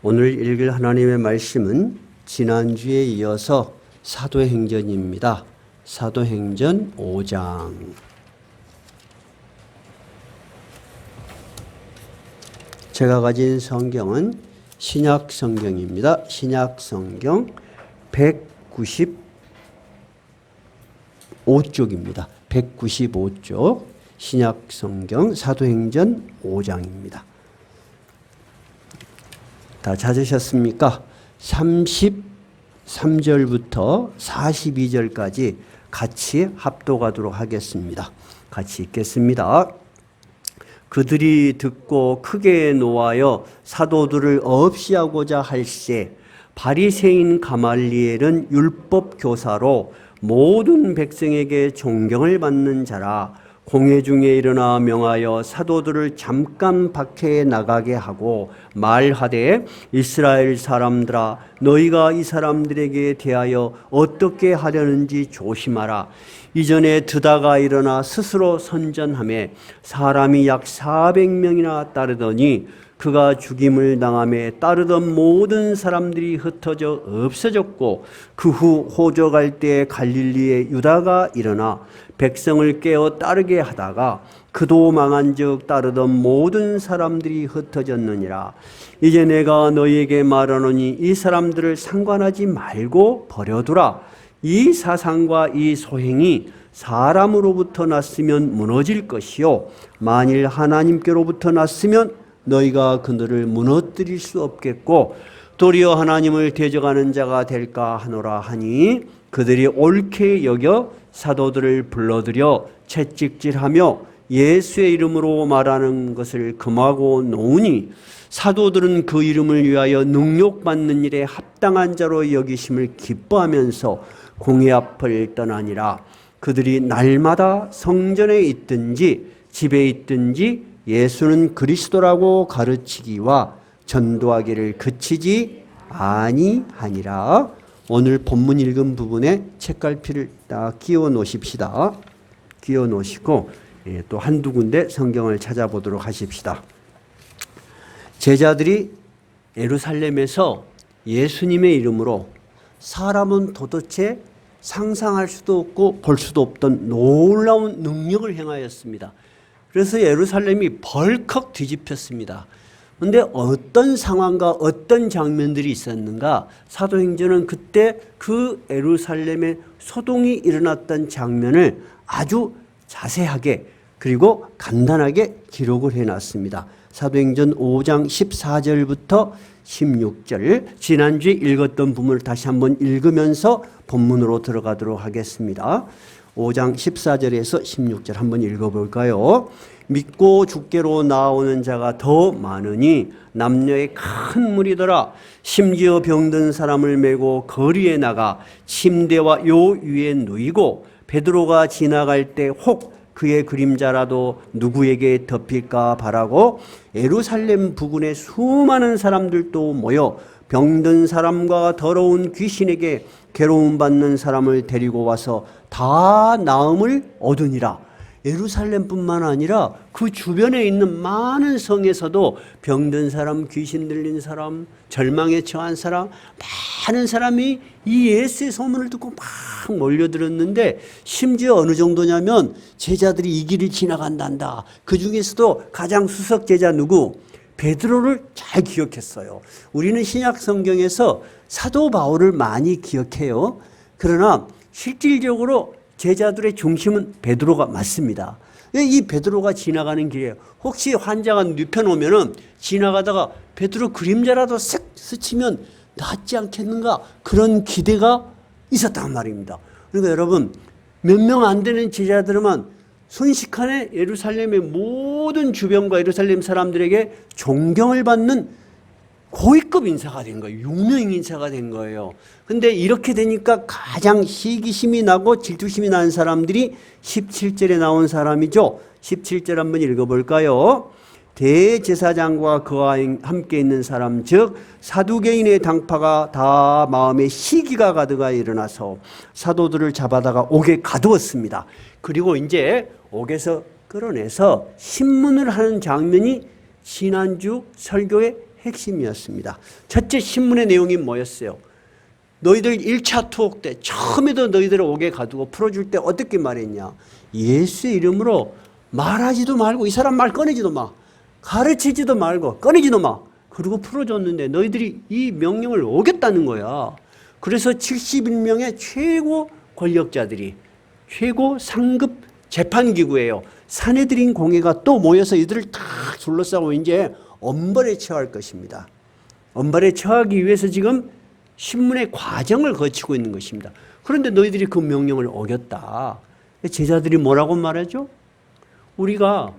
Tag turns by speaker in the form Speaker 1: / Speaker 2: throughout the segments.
Speaker 1: 오늘 읽을 하나님의 말씀은 지난주에 이어서 사도행전입니다. 사도행전 5장. 제가 가진 성경은 신약 성경입니다. 신약 성경 195쪽입니다. 195쪽 신약 성경 사도행전 5장입니다. 다 찾으셨습니까? 33절부터 42절까지 같이 합독하도록 하겠습니다. 같이 읽겠습니다. 그들이 듣고 크게 노하여 사도들을 없이하고자 할세 바리새인 가말리엘은 율법 교사로 모든 백성에게 존경을 받는 자라. 공회 중에 일어나 명하여 사도들을 잠깐 밖에 나가게 하고 말하되 이스라엘 사람들아 너희가 이 사람들에게 대하여 어떻게 하려는지 조심하라. 이전에 드다가 일어나 스스로 선전하며 사람이 약 400명이나 따르더니 그가 죽임을 당함에 따르던 모든 사람들이 흩어져 없어졌고 그 후 호적할 때 갈릴리에 유다가 일어나 백성을 깨어 따르게 하다가 그도 망한즉 따르던 모든 사람들이 흩어졌느니라. 이제 내가 너희에게 말하노니 이 사람들을 상관하지 말고 버려두라. 이 사상과 이 소행이 사람으로부터 났으면 무너질 것이요 만일 하나님께로부터 났으면 너희가 그들을 무너뜨릴 수 없겠고 도리어 하나님을 대적하는 자가 될까 하노라 하니 그들이 옳게 여겨 사도들을 불러들여 채찍질하며 예수의 이름으로 말하는 것을 금하고 놓으니 사도들은 그 이름을 위하여 능욕받는 일에 합당한 자로 여기심을 기뻐하면서 공회 앞을 떠나니라. 그들이 날마다 성전에 있든지 집에 있든지 예수는 그리스도라고 가르치기와 전도하기를 그치지 아니하니라. 오늘 본문 읽은 부분에 책갈피를 딱 끼워 놓으십시다. 끼워 놓으시고 또 한두 군데 성경을 찾아보도록 하십시다. 제자들이 예루살렘에서 예수님의 이름으로 사람은 도대체 상상할 수도 없고 볼 수도 없던 놀라운 능력을 행하였습니다. 그래서 예루살렘이 벌컥 뒤집혔습니다. 그런데 어떤 상황과 어떤 장면들이 있었는가? 사도행전은 그때 그 예루살렘에 소동이 일어났던 장면을 아주 자세하게 그리고 간단하게 기록을 해놨습니다. 사도행전 5장 14절부터 16절 지난주에 읽었던 부분을 다시 한번 읽으면서 본문으로 들어가도록 하겠습니다. 5장 14절에서 16절 한번 읽어볼까요? 믿고 주께로 나오는 자가 더 많으니 남녀의 큰 무리더라. 심지어 병든 사람을 메고 거리에 나가 침대와 요 위에 누이고 베드로가 지나갈 때 혹 그의 그림자라도 누구에게 덮일까 바라고 예루살렘 부근에 수많은 사람들도 모여 병든 사람과 더러운 귀신에게 괴로움 받는 사람을 데리고 와서 다 나음을 얻으니라. 예루살렘뿐만 아니라 그 주변에 있는 많은 성에서도 병든 사람, 귀신 들린 사람, 절망에 처한 사람, 많은 사람이 이 예수의 소문을 듣고 막 몰려들었는데 심지어 어느 정도냐면 제자들이 이 길을 지나간단다. 그 중에서도 가장 수석 제자 누구? 베드로를 잘 기억했어요. 우리는 신약 성경에서 사도 바울을 많이 기억해요. 그러나 실질적으로 제자들의 중심은 베드로가 맞습니다. 이 베드로가 지나가는 길에 혹시 환자가 눕혀놓으면 지나가다가 베드로 그림자라도 쓱 스치면 낫지 않겠는가 그런 기대가 있었단 말입니다. 그러니까 여러분 몇 명 안 되는 제자들만 순식간에 예루살렘의 모든 주변과 예루살렘 사람들에게 존경을 받는 고위급 인사가 된 거예요. 유명 인사가 된 거예요. 근데 이렇게 되니까 가장 시기심이 나고 질투심이 난 사람들이 17절에 나온 사람이죠. 17절 한번 읽어볼까요? 대제사장과 그와 함께 있는 사람 즉 사두개인의 당파가 다 마음에 시기가 가득하 일어나서 사도들을 잡아다가 옥에 가두었습니다. 그리고 이제 옥에서 끌어내서 신문을 하는 장면이 지난주 설교에 핵심이었습니다. 첫째 신문의 내용이 뭐였어요? 너희들 1차 투옥 때 처음에도 너희들을 옥에 가두고 풀어줄 때 어떻게 말했냐? 예수의 이름으로 말하지도 말고 이 사람 말 꺼내지도 마. 가르치지도 말고 꺼내지도 마. 그리고 풀어줬는데 너희들이 이 명령을 어겼다는 거야. 그래서 71명의 최고 권력자들이 최고 상급 재판기구예요. 산헤드린 공회가 또 모여서 이들을 다 둘러싸고 이제 엄벌에 처할 것입니다. 엄벌에 처하기 위해서 지금 신문의 과정을 거치고 있는 것입니다. 그런데 너희들이 그 명령을 어겼다. 제자들이 뭐라고 말하죠? 우리가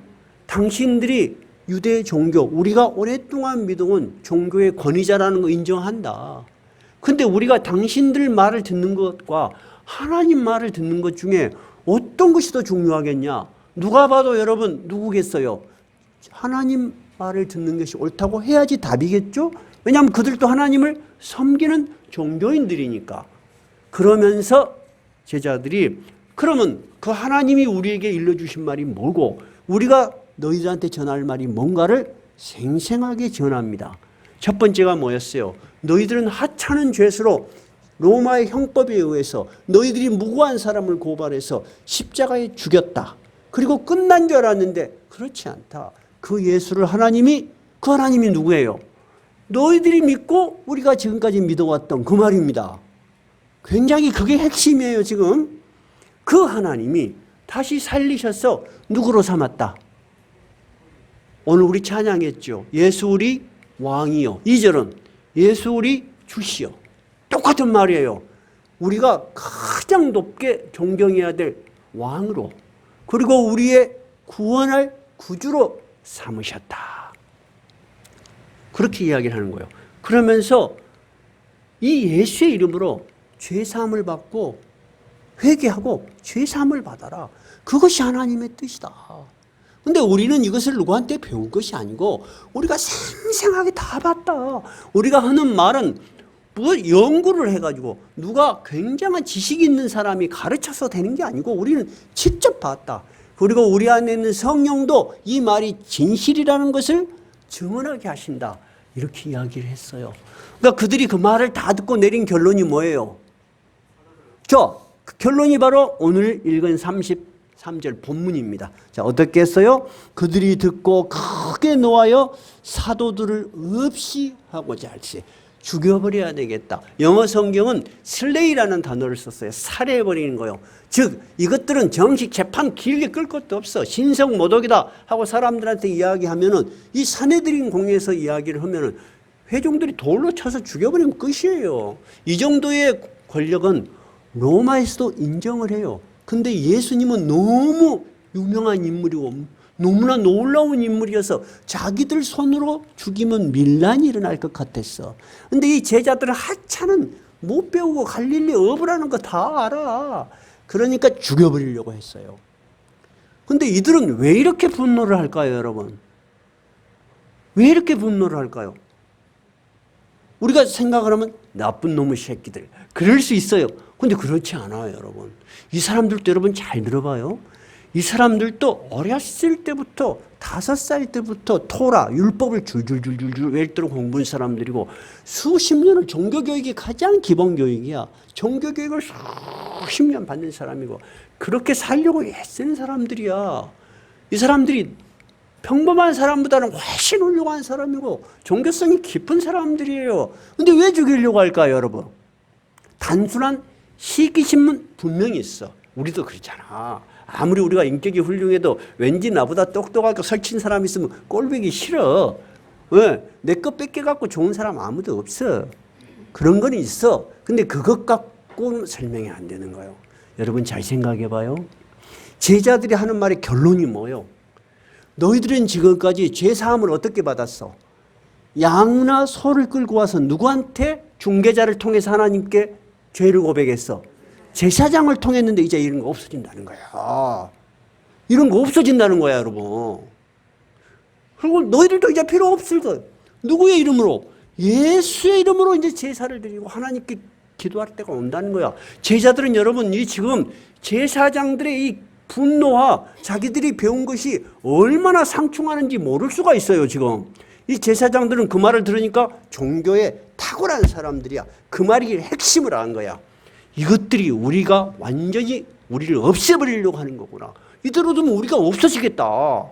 Speaker 1: 당신들이 유대 종교, 우리가 오랫동안 믿어온 종교의 권위자라는 거 인정한다. 근데 우리가 당신들 말을 듣는 것과 하나님 말을 듣는 것 중에 어떤 것이 더 중요하겠냐? 누가 봐도 여러분 누구겠어요? 하나님 말을 듣는 것이 옳다고 해야지 답이겠죠? 왜냐하면 그들도 하나님을 섬기는 종교인들이니까. 그러면서 제자들이 그러면 그 하나님이 우리에게 일러주신 말이 뭐고 우리가 너희들한테 전할 말이 뭔가를 생생하게 전합니다. 첫 번째가 뭐였어요? 너희들은 하찮은 죄수로 로마의 형법에 의해서 너희들이 무고한 사람을 고발해서 십자가에 죽였다. 그리고 끝난 줄 알았는데 그렇지 않다. 그 예수를 그 하나님이 누구예요? 너희들이 믿고 우리가 지금까지 믿어왔던 그 말입니다. 굉장히 그게 핵심이에요. 지금 그 하나님이 다시 살리셔서 누구로 삼았다? 오늘 우리 찬양했죠. 예수 우리 왕이요. 2절은 예수 우리 주시요. 똑같은 말이에요. 우리가 가장 높게 존경해야 될 왕으로 그리고 우리의 구원할 구주로 삼으셨다. 그렇게 이야기를 하는 거예요. 그러면서 이 예수의 이름으로 죄사함을 받고 회개하고 죄사함을 받아라. 그것이 하나님의 뜻이다. 근데 우리는 이것을 누구한테 배운 것이 아니고 우리가 생생하게 다 봤다. 우리가 하는 말은 뭐 연구를 해가지고 누가 굉장한 지식이 있는 사람이 가르쳐서 되는 게 아니고 우리는 직접 봤다. 그리고 우리 안에 있는 성령도 이 말이 진실이라는 것을 증언하게 하신다. 이렇게 이야기를 했어요. 그러니까 그들이 그 말을 다 듣고 내린 결론이 뭐예요? 그 결론이 바로 오늘 읽은 33절 본문입니다. 자, 어떻게 했어요? 그들이 듣고 크게 노하여 사도들을 없이 하고자 할세. 죽여버려야 되겠다. 영어 성경은 슬레이라는 단어를 썼어요. 살해해버리는 거예요. 즉 이것들은 정식 재판 길게 끌 것도 없어. 신성모독이다 하고 사람들한테 이야기하면은 이 산헤드린 공회에서 이야기를 하면은 회중들이 돌로 쳐서 죽여버리면 끝이에요. 이 정도의 권력은 로마에서도 인정을 해요. 근데 예수님은 너무 유명한 인물이고 너무나 놀라운 인물이어서 자기들 손으로 죽이면 밀란이 일어날 것 같았어. 근데 이 제자들은 하찮은 못 배우고 갈릴리 어부라는 거 다 알아. 그러니까 죽여버리려고 했어요. 근데 이들은 왜 이렇게 분노를 할까요, 여러분? 왜 이렇게 분노를 할까요? 우리가 생각을 하면 나쁜 놈의 새끼들. 그럴 수 있어요. 근데 그렇지 않아요, 여러분. 이 사람들도 여러분 잘 들어봐요. 이 사람들도 어렸을 때부터 5살 때부터 토라, 율법을 줄줄줄줄 외도록 공부한 사람들이고 수십 년을 종교교육이 가장 기본 교육이야. 종교교육을 수십 년 받는 사람이고 그렇게 살려고 애쓰는 사람들이야. 이 사람들이 평범한 사람보다는 훨씬 훌륭한 사람이고 종교성이 깊은 사람들이에요. 근데 왜 죽이려고 할까요, 여러분? 단순한 시기심은 분명히 있어. 우리도 그렇잖아. 아무리 우리가 인격이 훌륭해도 왠지 나보다 똑똑하고 설친 사람 있으면 꼴보기 싫어. 왜? 내 거 뺏겨갖고 좋은 사람 아무도 없어. 그런 건 있어. 근데 그것 갖고는 설명이 안 되는 거예요. 여러분 잘 생각해봐요. 제자들이 하는 말의 결론이 뭐예요? 너희들은 지금까지 죄사함을 어떻게 받았어? 양나 소를 끌고 와서 누구한테 중개자를 통해서 하나님께 죄를 고백했어? 제사장을 통했는데 이제 이런 거 없어진다는 거야. 이런 거 없어진다는 거야, 여러분. 그리고 너희들도 이제 필요 없을 거. 누구의 이름으로? 예수의 이름으로 이제 제사를 드리고 하나님께 기도할 때가 온다는 거야. 제자들은 여러분 이 지금 제사장들의 이 분노와 자기들이 배운 것이 얼마나 상충하는지 모를 수가 있어요, 지금. 이 제사장들은 그 말을 들으니까 종교에 탁월한 사람들이야. 그 말이 핵심을 안 거야. 이것들이 우리가 완전히 우리를 없애버리려고 하는 거구나. 이대로 두면 우리가 없어지겠다.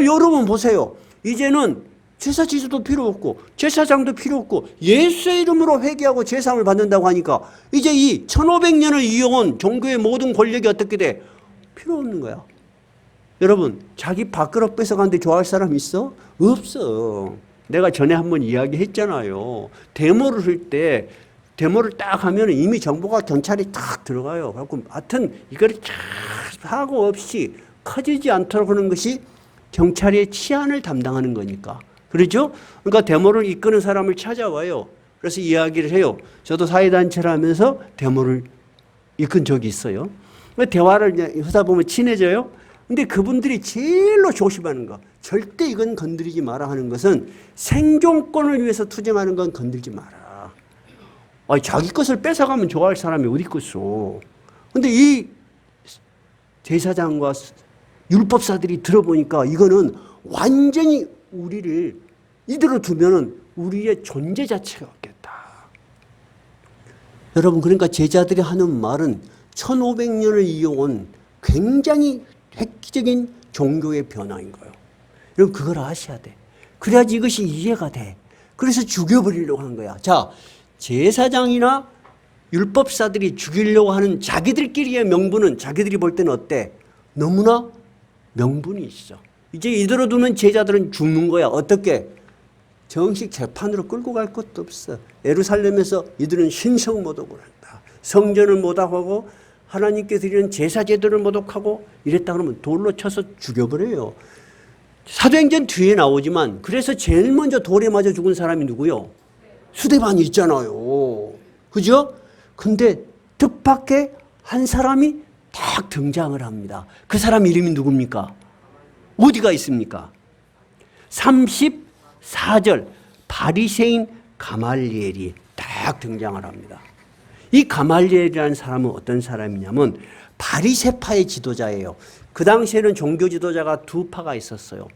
Speaker 1: 여러분 보세요. 이제는 제사 지수도 필요 없고 제사장도 필요 없고 예수의 이름으로 회개하고 제사함을 받는다고 하니까 이제 이 1500년을 이어온 종교의 모든 권력이 어떻게 돼? 필요 없는 거야. 여러분, 자기 밥그릇 뺏어가는데 좋아할 사람 있어? 없어. 내가 전에 한번 이야기했잖아요. 데모를 할 때 데모를 딱 하면 이미 정보가 경찰이 딱 들어가요. 그래서 하여튼 이걸 잘 하고 없이 커지지 않도록 하는 것이 경찰의 치안을 담당하는 거니까. 그렇죠? 그러니까 데모를 이끄는 사람을 찾아와요. 그래서 이야기를 해요. 저도 사회단체를 하면서 데모를 이끈 적이 있어요. 대화를 하다 보면 친해져요. 근데 그분들이 제일로 조심하는 거, 절대 이건 건드리지 마라 하는 것은 생존권을 위해서 투쟁하는 건 건들지 마라. 자기 것을 뺏어가면 좋아할 사람이 어디 있겠어. 근데 이 제사장과 율법사들이 들어보니까 이거는 완전히 우리를 이대로 두면은 우리의 존재 자체가 없겠다. 여러분, 그러니까 제자들이 하는 말은 1500년을 이어온 굉장히 획기적인 종교의 변화인 거예요. 여러분, 그걸 아셔야 돼. 그래야지 이것이 이해가 돼. 그래서 죽여버리려고 한 거야. 자, 제사장이나 율법사들이 죽이려고 하는 자기들끼리의 명분은 자기들이 볼 때는 어때? 너무나 명분이 있어. 이제 이대로 두면 제자들은 죽는 거야. 어떻게? 정식 재판으로 끌고 갈 것도 없어. 예루살렘에서 이들은 신성모독을 한다. 성전을 모독하고 하나님께 드리는 제사 제도를 모독하고 이랬다 그러면 돌로 쳐서 죽여버려요. 사도행전 뒤에 나오지만 그래서 제일 먼저 돌에 맞아 죽은 사람이 누구요? 수데반이 있잖아요. 그죠? 근데 뜻밖의 한 사람이 딱 등장을 합니다. 그 사람 이름이 누굽니까? 어디가 있습니까? 34절 바리새인 가말리엘이 딱 등장을 합니다. 이 가말리엘이라는 사람은 어떤 사람이냐면 바리새파의 지도자예요. 그 당시에는 종교 지도자가 두 파가 있었어요.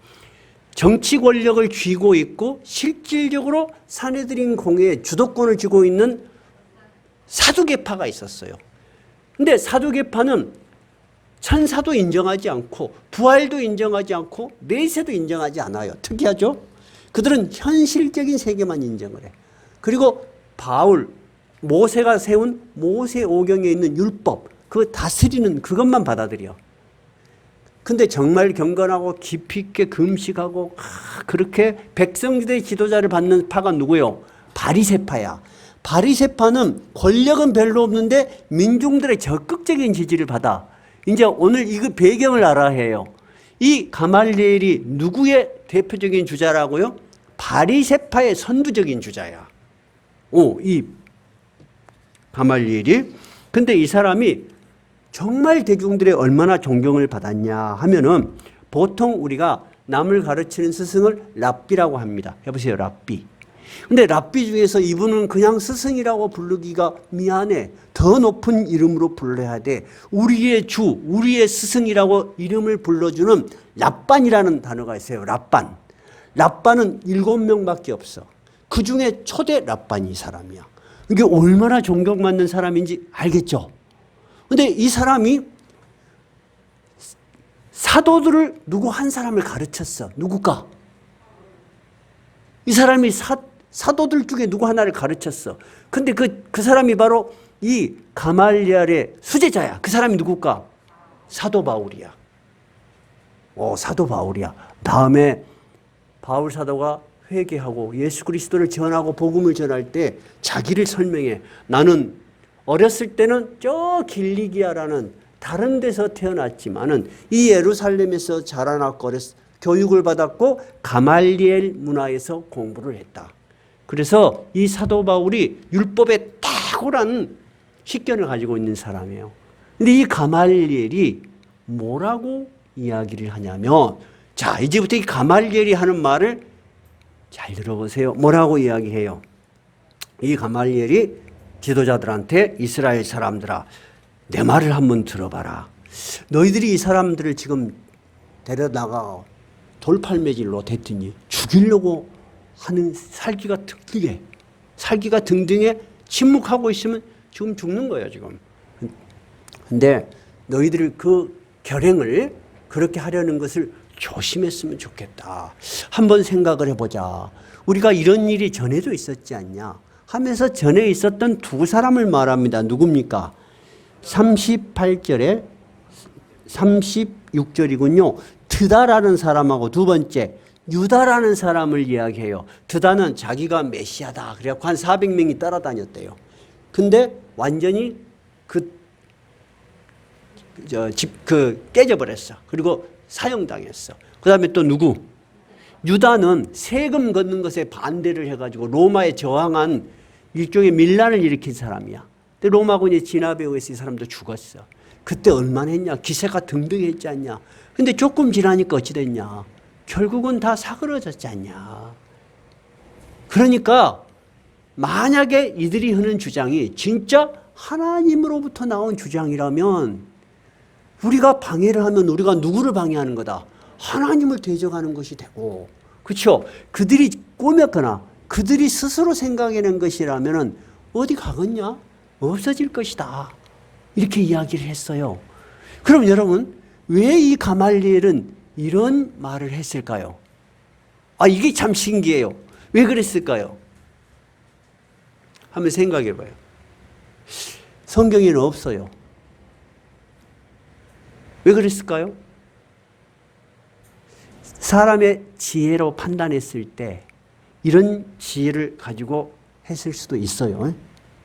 Speaker 1: 정치 권력을 쥐고 있고 실질적으로 사내들인 공회의 주도권을 쥐고 있는 사두개파가 있었어요. 근데 사두개파는 천사도 인정하지 않고 부활도 인정하지 않고 내세도 인정하지 않아요. 특이하죠? 그들은 현실적인 세계만 인정을 해. 그리고 바울, 모세가 세운 모세오경에 있는 율법, 그 다스리는 그것만 받아들여. 근데 정말 경건하고 깊이 있게 금식하고 그렇게 백성들의 지도자를 받는 파가 누구요? 바리새파야. 바리새파는 권력은 별로 없는데 민중들의 적극적인 지지를 받아. 이제 오늘 이 배경을 알아야 해요. 이 가말리엘이 누구의 대표적인 주자라고요? 바리새파의 선두적인 주자야. 이 가말리엘이. 근데 이 사람이 정말 대중들의 얼마나 존경을 받았냐 하면은 보통 우리가 남을 가르치는 스승을 랍비라고 합니다. 해보세요, 랍비. 근데 랍비 중에서 이분은 그냥 스승이라고 부르기가 미안해. 더 높은 이름으로 불러야 돼. 우리의 주, 우리의 스승이라고 이름을 불러주는 랍반이라는 단어가 있어요. 랍반. 랍반은 7명밖에 없어. 그 중에 초대 랍반이 이 사람이야. 이게 얼마나 존경받는 사람인지 알겠죠? 근데 이 사람이 사도들을 누구 한 사람을 가르쳤어. 누굴까? 이 사람이 사도들 중에 누구 하나를 가르쳤어. 근데 그 사람이 바로 이 가말리엘의 수제자야. 그 사람이 누굴까? 사도 바울이야. 사도 바울이야. 다음에 바울 사도가 회개하고 예수 그리스도를 전하고 복음을 전할 때 자기를 설명해. 나는 어렸을 때는 저 길리기아라는 다른 데서 태어났지만은 이 예루살렘에서 자라났고 교육을 받았고 가말리엘 문화에서 공부를 했다. 그래서 이 사도 바울이 율법에 탁월한 식견을 가지고 있는 사람이에요. 근데 이 가말리엘이 뭐라고 이야기를 하냐면, 자, 이제부터 이 가말리엘이 하는 말을 잘 들어보세요. 뭐라고 이야기해요? 이 가말리엘이 지도자들한테 이스라엘 사람들아, 내 말을 한번 들어봐라. 너희들이 이 사람들을 지금 데려다가 돌팔매질로 됐더니 죽이려고 하는 살기가 등등해 침묵하고 있으면 지금 죽는 거예요, 지금. 근데 너희들 그 결행을 그렇게 하려는 것을 조심했으면 좋겠다. 한번 생각을 해보자. 우리가 이런 일이 전에도 있었지 않냐 하면서 전에 있었던 두 사람을 말합니다. 누굽니까? 38절에 36절이군요. 드다라는 사람하고 두 번째 유다라는 사람을 이야기해요. 드다는 자기가 메시아다. 그래갖고 한 400명이 따라다녔대요. 근데 완전히 깨져버렸어. 그리고 사형당했어. 그 다음에 또 누구? 유다는 세금 걷는 것에 반대를 해가지고 로마에 저항한 일종의 밀란을 일으킨 사람이야. 근데 로마군의 진압에 의해서 이 사람도 죽었어. 그때 얼마나 했냐? 기세가 등등했지 않냐? 근데 조금 지나니까 어찌 됐냐? 결국은 다 사그러졌지 않냐? 그러니까 만약에 이들이 하는 주장이 진짜 하나님으로부터 나온 주장이라면 우리가 방해를 하면 우리가 누구를 방해하는 거다? 하나님을 대적하는 것이 되고, 그렇죠? 그들이 꾸몄거나 그들이 스스로 생각해낸 것이라면 어디 가겠냐? 없어질 것이다. 이렇게 이야기를 했어요. 그럼 여러분, 왜 이 가말리엘은 이런 말을 했을까요? 이게 참 신기해요. 왜 그랬을까요? 한번 생각해 봐요. 성경에는 없어요. 왜 그랬을까요? 사람의 지혜로 판단했을 때 이런 지혜를 가지고 했을 수도 있어요.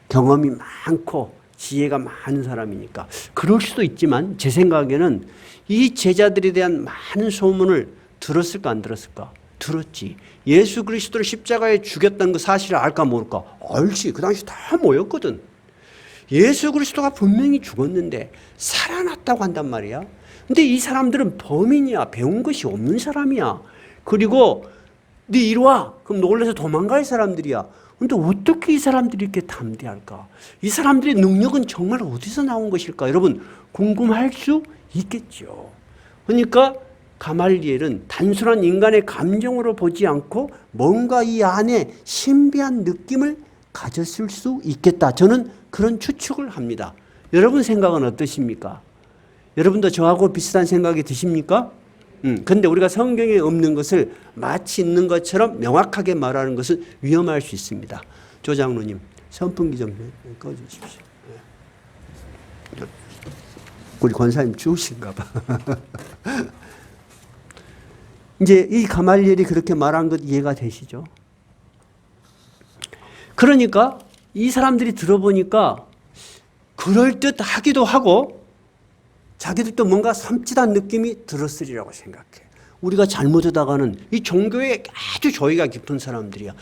Speaker 1: 경험이 많고 지혜가 많은 사람이니까. 그럴 수도 있지만 제 생각에는 이 제자들에 대한 많은 소문을 들었을까 안 들었을까? 들었지. 예수 그리스도를 십자가에 죽였다는 그 사실을 알까 모를까? 알지. 그 당시 다 모였거든. 예수 그리스도가 분명히 죽었는데 살아났다고 한단 말이야. 근데 이 사람들은 범인이야. 배운 것이 없는 사람이야. 그리고 네 이리 와. 그럼 놀라서 도망갈 사람들이야. 근데 어떻게 이 사람들이 이렇게 담대할까? 이 사람들의 능력은 정말 어디서 나온 것일까? 여러분 궁금할 수 있겠죠. 그러니까 가말리엘은 단순한 인간의 감정으로 보지 않고 뭔가 이 안에 신비한 느낌을 가졌을 수 있겠다. 저는 그런 추측을 합니다. 여러분 생각은 어떠십니까? 여러분도 저하고 비슷한 생각이 드십니까? 근데 우리가 성경에 없는 것을 마치 있는 것처럼 명확하게 말하는 것은 위험할 수 있습니다. 조 장로님, 선풍기 좀 꺼주십시오. 우리 권사님 추우신가 봐. 이제 이 가말리엘이 그렇게 말한 것 이해가 되시죠? 그러니까 이 사람들이 들어보니까 그럴듯하기도 하고 자기들도 뭔가 섬찟한 느낌이 들었으리라고 생각해. 우리가 잘못하다가는 이 종교에 아주 조예가 깊은 사람들이야.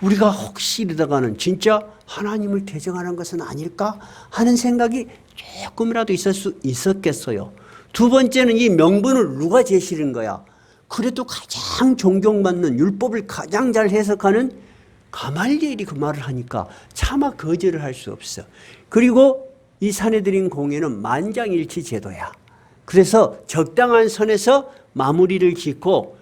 Speaker 1: 우리가 혹시 이러다가는 진짜 하나님을 대적하는 것은 아닐까 하는 생각이 조금이라도 있을 수 있었겠어요. 두 번째는 이 명분을 누가 제시한 거야? 그래도 가장 존경받는 율법을 가장 잘 해석하는 가말리엘이 그 말을 하니까 차마 거절을 할 수 없어. 그리고 이 사내들인 공예는 만장일치 제도야. 그래서 적당한 선에서 마무리를 짓고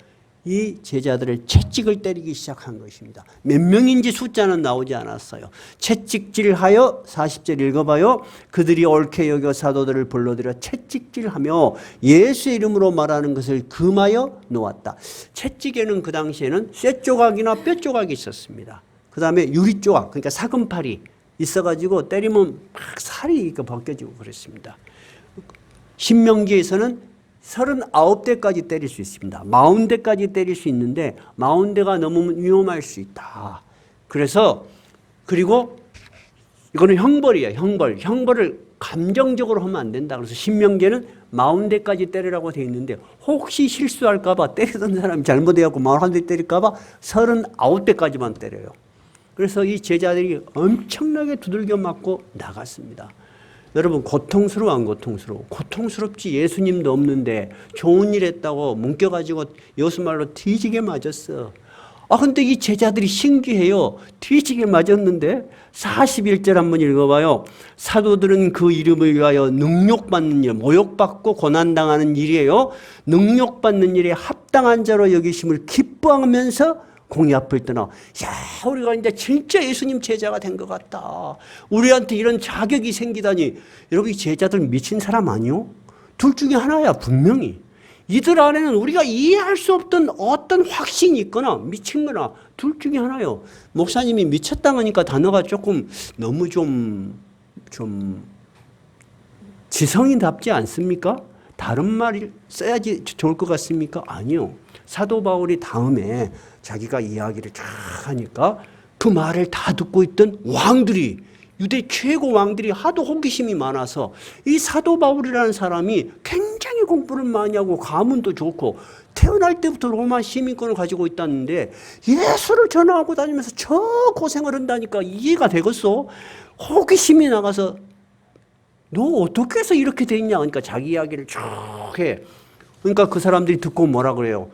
Speaker 1: 이 제자들을 채찍을 때리기 시작한 것입니다. 몇 명인지 숫자는 나오지 않았어요. 채찍질하여 40절 읽어봐요. 그들이 옳게 여겨 사도들을 불러들여 채찍질하며 예수의 이름으로 말하는 것을 금하여 놓았다. 채찍에는 그 당시에는 쇠조각이나 뼈조각이 있었습니다. 그 다음에 유리조각, 그러니까 사금팔이 있어가지고 때리면 막 살이 벗겨지고 그랬습니다. 신명기에서는 39대까지 때릴 수 있습니다. 40대까지 때릴 수 있는데 40대가 넘으면 위험할 수 있다. 그래서 그리고 이거는 형벌이에요. 형벌을 감정적으로 하면 안 된다. 그래서 신명기에는 40대까지 때리라고 되어 있는데 혹시 실수할까 봐 때리던 사람이 잘못해갖고 41대 때릴까 봐 39대까지만 때려요. 그래서 이 제자들이 엄청나게 두들겨 맞고 나갔습니다. 여러분 고통스러워 안 고통스러워? 고통스럽지. 예수님도 없는데 좋은 일 했다고 뭉겨가지고 여수말로 뒤지게 맞았어. 근데 이 제자들이 신기해요. 뒤지게 맞았는데 41절 한번 읽어봐요. 사도들은 그 이름을 위하여 능욕받는 일, 모욕받고 고난당하는 일이에요. 능욕받는 일에 합당한 자로 여기심을 기뻐하면서 공의 앞을 떠나 야 우리가 이제 진짜 예수님 제자가 된 것 같다. 우리한테 이런 자격이 생기다니. 여러분 이 제자들 미친 사람 아니요? 둘 중에 하나야 분명히. 이들 안에는 우리가 이해할 수 없던 어떤 확신이 있거나 미친 거나 둘 중에 하나요. 목사님이 미쳤다 하니까 단어가 조금 너무 좀 지성인답지 않습니까? 다른 말을 써야지 좋을 것 같습니까? 아니요. 사도 바울이 다음에 자기가 이야기를 쫙 하니까 그 말을 다 듣고 있던 왕들이 유대 최고 왕들이 하도 호기심이 많아서 이 사도 바울이라는 사람이 굉장히 공부를 많이 하고 가문도 좋고 태어날 때부터 로마 시민권을 가지고 있다는데 예수를 전하고 다니면서 저 고생을 한다니까 이해가 되겠어? 호기심이 나가서 너 어떻게 해서 이렇게 돼 있냐? 그러니까 자기 이야기를 쭉 해. 그러니까 그 사람들이 듣고 뭐라 그래요?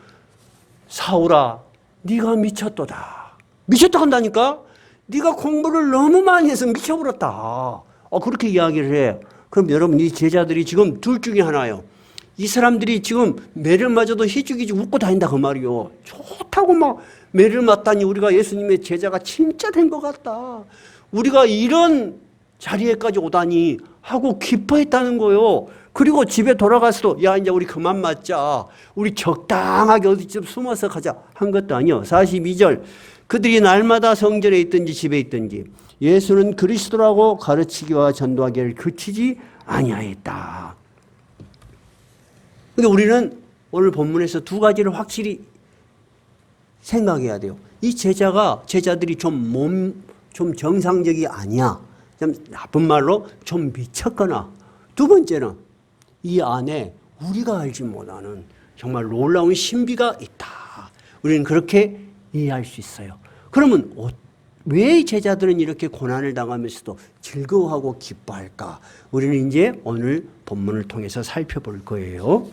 Speaker 1: 사울아, 네가 미쳤도다. 미쳤다 한다니까? 네가 공부를 너무 많이 해서 미쳐버렸다. 그렇게 이야기를 해. 그럼 여러분 이 제자들이 지금 둘 중에 하나예요. 이 사람들이 지금 매를 맞아도 희죽희죽 웃고 다닌다 그 말이요. 좋다고 막 매를 맞다니 우리가 예수님의 제자가 진짜 된 것 같다. 우리가 이런 자리에까지 오다니 하고 기뻐했다는 거예요. 그리고 집에 돌아가서도 야 이제 우리 그만 맞자. 우리 적당하게 어디쯤 숨어서 가자 한 것도 아니요. 42절 그들이 날마다 성전에 있든지 집에 있든지 예수는 그리스도라고 가르치기와 전도하기를 그치지 아니하였다. 근데 우리는 오늘 본문에서 두 가지를 확실히 생각해야 돼요. 이 제자들이 좀 정상적이 아니야. 좀 나쁜 말로 좀 미쳤거나 두 번째는 이 안에 우리가 알지 못하는 정말 놀라운 신비가 있다. 우리는 그렇게 이해할 수 있어요. 그러면 왜 제자들은 이렇게 고난을 당하면서도 즐거워하고 기뻐할까? 우리는 이제 오늘 본문을 통해서 살펴볼 거예요.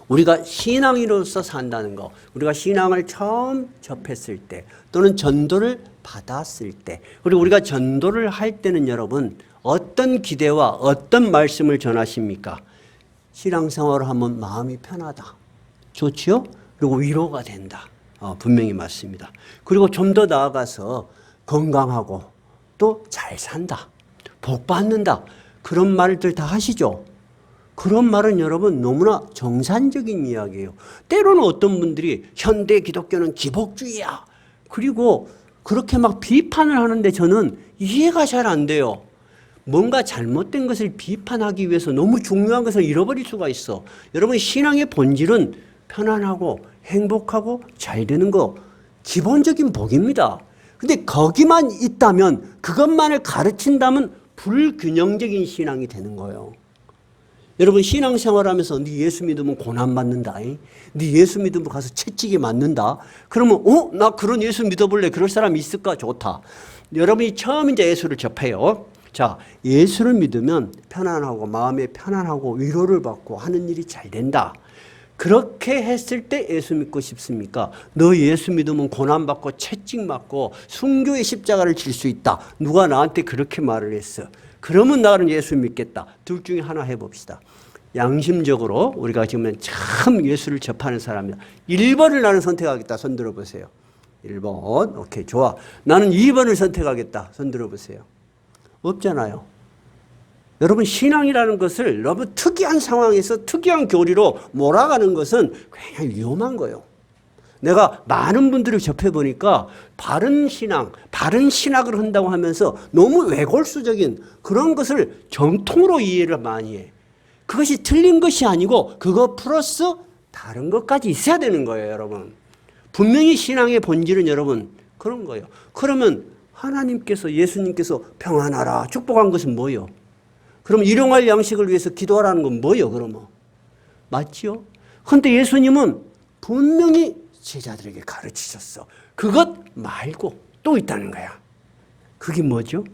Speaker 1: 우리가 신앙인으로서 산다는 거, 우리가 신앙을 처음 접했을 때 또는 전도를 받았을 때, 그리고 우리가 전도를 할 때는 여러분 어떤 기대와 어떤 말씀을 전하십니까? 신앙생활을 하면 마음이 편하다. 좋지요? 그리고 위로가 된다. 분명히 맞습니다. 그리고 좀 더 나아가서 건강하고 또 잘 산다. 복 받는다. 그런 말들 다 하시죠? 그런 말은 여러분 너무나 정상적인 이야기예요. 때로는 어떤 분들이 현대 기독교는 기복주의야. 그리고 그렇게 막 비판을 하는데 저는 이해가 잘 안 돼요. 뭔가 잘못된 것을 비판하기 위해서 너무 중요한 것을 잃어버릴 수가 있어. 여러분 신앙의 본질은 편안하고 행복하고 잘 되는 거 기본적인 복입니다. 근데 거기만 있다면 그것만을 가르친다면 불균형적인 신앙이 되는 거예요. 여러분 신앙생활하면서 네 예수 믿으면 고난받는다. 네 예수 믿으면 가서 채찍에 맞는다. 그러면 나 그런 예수 믿어볼래. 그럴 사람 있을까? 좋다. 여러분이 처음 이제 예수를 접해요. 자, 예수를 믿으면 편안하고 마음에 편안하고 위로를 받고 하는 일이 잘 된다. 그렇게 했을 때 예수 믿고 싶습니까? 너 예수 믿으면 고난받고 채찍 맞고 순교의 십자가를 질 수 있다. 누가 나한테 그렇게 말을 했어. 그러면 나는 예수 믿겠다. 둘 중에 하나 해봅시다. 양심적으로 우리가 지금 참 예수를 접하는 사람이다. 1번을 나는 선택하겠다. 손 들어보세요. 1번. 오케이, 좋아. 나는 2번을 선택하겠다. 손 들어보세요. 없잖아요. 여러분 신앙이라는 것을 너무 특이한 상황에서 특이한 교리로 몰아가는 것은 굉장히 위험한 거예요. 내가 많은 분들을 접해보니까 바른 신앙, 바른 신학을 한다고 하면서 너무 외골수적인 그런 것을 정통으로 이해를 많이 해. 그것이 틀린 것이 아니고 그거 플러스 다른 것까지 있어야 되는 거예요, 여러분. 분명히 신앙의 본질은 여러분 그런 거예요. 그러면 하나님께서 예수님께서 평안하라 축복한 것은 뭐예요? 그럼 일용할 양식을 위해서 기도하라는 건 뭐예요, 그러면? 맞지요? 그런데 예수님은 분명히 제자들에게 가르치셨어. 그것 말고 또 있다는 거야. 그게 뭐죠?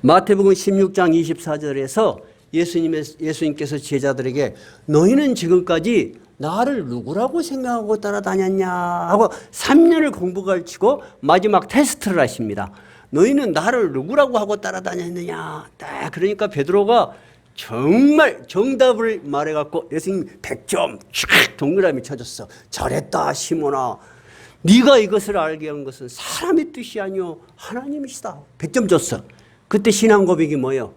Speaker 1: 마태복음 16장 24절에서 예수님께서 제자들에게 너희는 지금까지 나를 누구라고 생각하고 따라다녔냐 하고 3년을 공부 가르치고 마지막 테스트를 하십니다. 너희는 나를 누구라고 하고 따라다녔느냐. 그러니까 베드로가 정말 정답을 말해갖고 예수님 100점 촥 동그라미 쳐줬어. 잘했다 시몬아. 네가 이것을 알게 한 것은 사람의 뜻이 아니요 하나님이시다. 100점 줬어. 그때 신앙 고백이 뭐예요?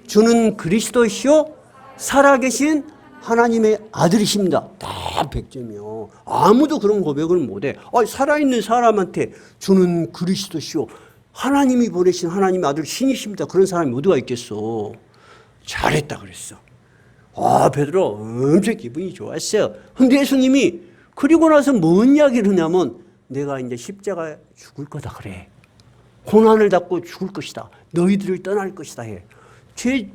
Speaker 1: 주는 그리스도시요 살아계신 하나님의 아들이십니다. 다 100점이요. 아무도 그런 고백을 못해. 살아있는 사람한테 주는 그리스도시요 하나님이 보내신 하나님의 아들 신이십니다. 그런 사람이 어디가 있겠어. 잘했다 그랬어. 베드로 엄청 기분이 좋았어요. 근데 예수님이 그리고 나서 뭔 이야기를 하냐면 내가 이제 십자가에 죽을 거다 그래. 고난을 받고 죽을 것이다. 너희들을 떠날 것이다 해.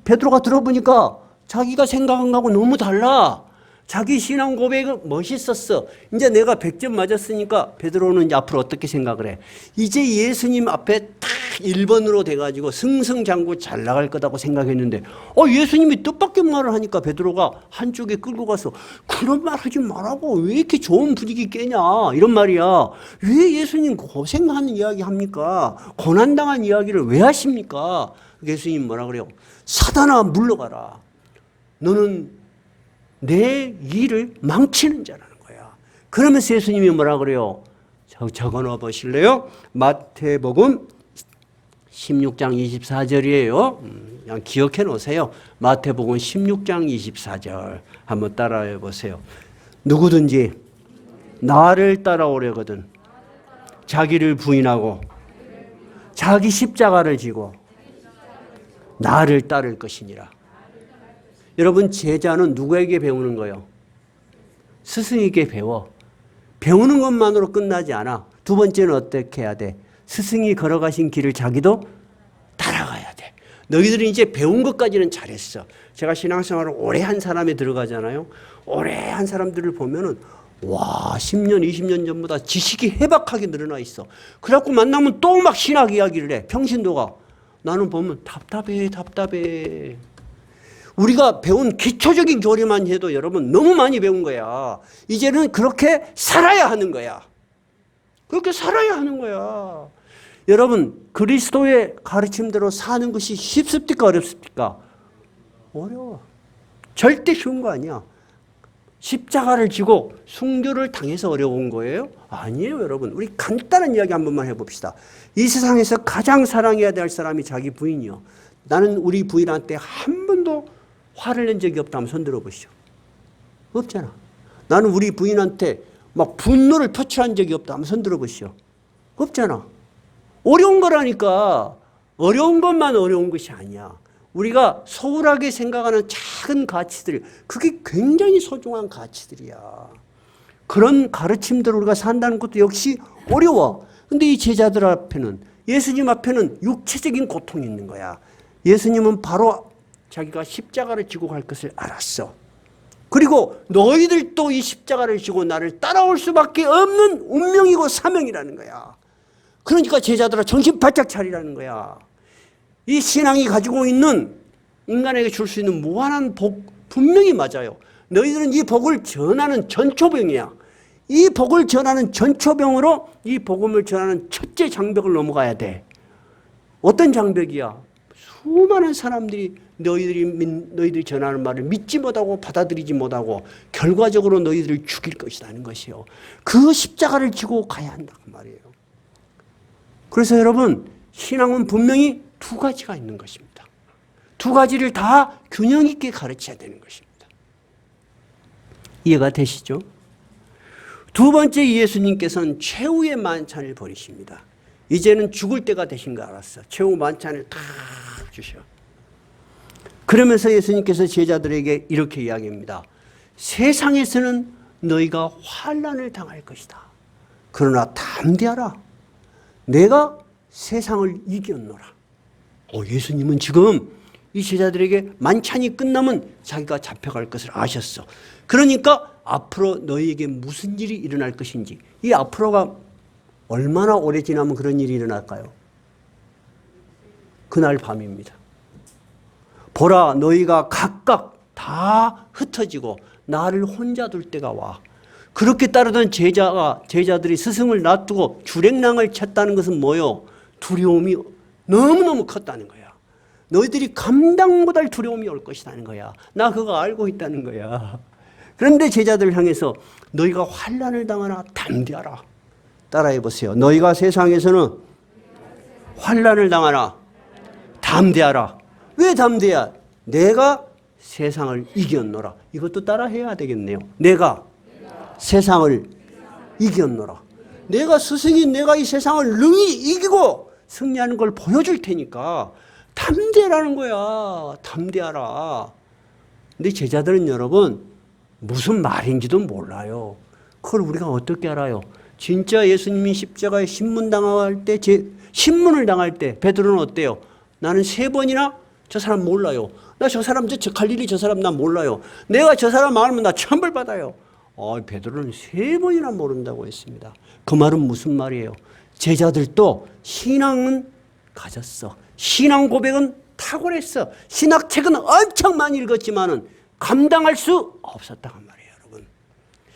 Speaker 1: 베드로가 들어보니까 자기가 생각한 거하고 너무 달라. 자기 신앙 고백은 멋있었어. 이제 내가 100점 맞았으니까 베드로는 이제 앞으로 어떻게 생각을 해? 이제 예수님 앞에 딱 1번으로 돼가지고 승승장구 잘 나갈 거다고 생각했는데 예수님이 뜻밖의 말을 하니까 베드로가 한쪽에 끌고 가서 그런 말 하지 말라고 왜 이렇게 좋은 분위기 깨냐 이런 말이야. 왜 예수님 고생하는 이야기 합니까? 고난당한 이야기를 왜 하십니까? 예수님 뭐라 그래요? 사단아 물러가라. 너는 내 일을 망치는 자라는 거야. 그러면서 예수님이 뭐라 그래요? 적어놓아 보실래요? 마태복음 16장 24절이에요. 그냥 기억해 놓으세요. 마태복음 16장 24절 한번 따라해 보세요. 누구든지 나를 따라오려거든 자기를 부인하고 자기 십자가를 지고 나를 따를 것이니라. 여러분 제자는 누구에게 배우는 거예요? 스승에게 배워. 배우는 것만으로 끝나지 않아. 두 번째는 어떻게 해야 돼? 스승이 걸어가신 길을 자기도 따라가야 돼. 너희들이 이제 배운 것까지는 잘했어. 제가 신앙생활을 오래 한 사람이 들어가잖아요. 오래 한 사람들을 보면은 10년, 20년 전보다 지식이 해박하게 늘어나 있어. 그래갖고 만나면 또 막 신학 이야기를 해. 평신도가. 나는 보면 답답해. 우리가 배운 기초적인 교리만 해도 여러분 너무 많이 배운 거야. 이제는 그렇게 살아야 하는 거야. 그렇게 살아야 하는 거야. 여러분 그리스도의 가르침대로 사는 것이 쉽습니까? 어렵습니까? 어려워. 절대 쉬운 거 아니야. 십자가를 지고 순교를 당해서 어려운 거예요? 아니에요 여러분. 우리 간단한 이야기 한 번만 해봅시다. 이 세상에서 가장 사랑해야 될 사람이 자기 부인이요. 나는 우리 부인한테 한 번도 화를 낸 적이 없다 하면 손 들어보시죠. 없잖아. 나는 우리 부인한테 막 분노를 표출한 적이 없다 하면 손 들어보시죠. 없잖아. 어려운 거라니까. 어려운 것만 어려운 것이 아니야. 우리가 소홀하게 생각하는 작은 가치들, 그게 굉장히 소중한 가치들이야. 그런 가르침대로 우리가 산다는 것도 역시 어려워. 근데 이 제자들 앞에는, 예수님 앞에는 육체적인 고통이 있는 거야. 예수님은 바로 자기가 십자가를 지고 갈 것을 알았어. 그리고 너희들도 이 십자가를 지고 나를 따라올 수밖에 없는 운명이고 사명이라는 거야. 그러니까 제자들아 정신 바짝 차리라는 거야. 이 신앙이 가지고 있는 인간에게 줄 수 있는 무한한 복 분명히 맞아요. 너희들은 이 복을 전하는 전초병이야. 이 복을 전하는 전초병으로 이 복음을 전하는 첫째 장벽을 넘어가야 돼. 어떤 장벽이야? 수많은 사람들이 너희들이 전하는 말을 믿지 못하고 받아들이지 못하고 결과적으로 너희들을 죽일 것이라는 것이요. 그 십자가를 지고 가야 한다고 말이에요. 그래서 여러분 신앙은 분명히 두 가지가 있는 것입니다. 두 가지를 다 균형 있게 가르쳐야 되는 것입니다. 이해가 되시죠? 두 번째 예수님께서는 최후의 만찬을 버리십니다. 이제는 죽을 때가 되신 거 알았어. 최후 만찬을 탁 주셔. 그러면서 예수님께서 제자들에게 이렇게 이야기합니다. 세상에서는 너희가 환난을 당할 것이다. 그러나 담대하라. 내가 세상을 이겼노라. 예수님은 지금 이 제자들에게 만찬이 끝나면 자기가 잡혀갈 것을 아셨어. 그러니까 앞으로 너희에게 무슨 일이 일어날 것인지, 이 앞으로가 얼마나 오래 지나면 그런 일이 일어날까요? 그날 밤입니다. 보라, 너희가 각각 다 흩어지고 나를 혼자 둘 때가 와. 그렇게 따르던 제자들이 스승을 놔두고 주랭랑을 쳤다는 것은 뭐요? 두려움이 너무너무 컸다는 거야. 너희들이 감당 못할 두려움이 올 것이라는 거야. 나 그거 알고 있다는 거야. 그런데 제자들을 향해서 너희가 환난을 당하나 담대하라. 따라해 보세요. 너희가 세상에서는 환난을 당하나 담대하라. 왜 담대야? 내가 세상을 이겼노라. 이것도 따라해야 되겠네요. 내가 세상을 이겼노라. 내가 스승인 내가 이 세상을 능히 이기고 승리하는 걸 보여줄 테니까 담대라는 거야. 담대하라. 근데 제자들은 여러분 무슨 말인지도 몰라요. 그걸 우리가 어떻게 알아요? 진짜 예수님이 십자가에 신문을 당할 때 베드로는 어때요? 나는 3번이나 저 사람 몰라요. 나 저 사람 저 갈릴리 저 사람 나 몰라요. 내가 저 사람 알면 나 천벌 받아요. 베드로는 3번이나 모른다고 했습니다. 그 말은 무슨 말이에요? 제자들도 신앙은 가졌어. 신앙 고백은 탁월했어. 신학책은 엄청 많이 읽었지만은 감당할 수 없었다고 말이에요, 여러분.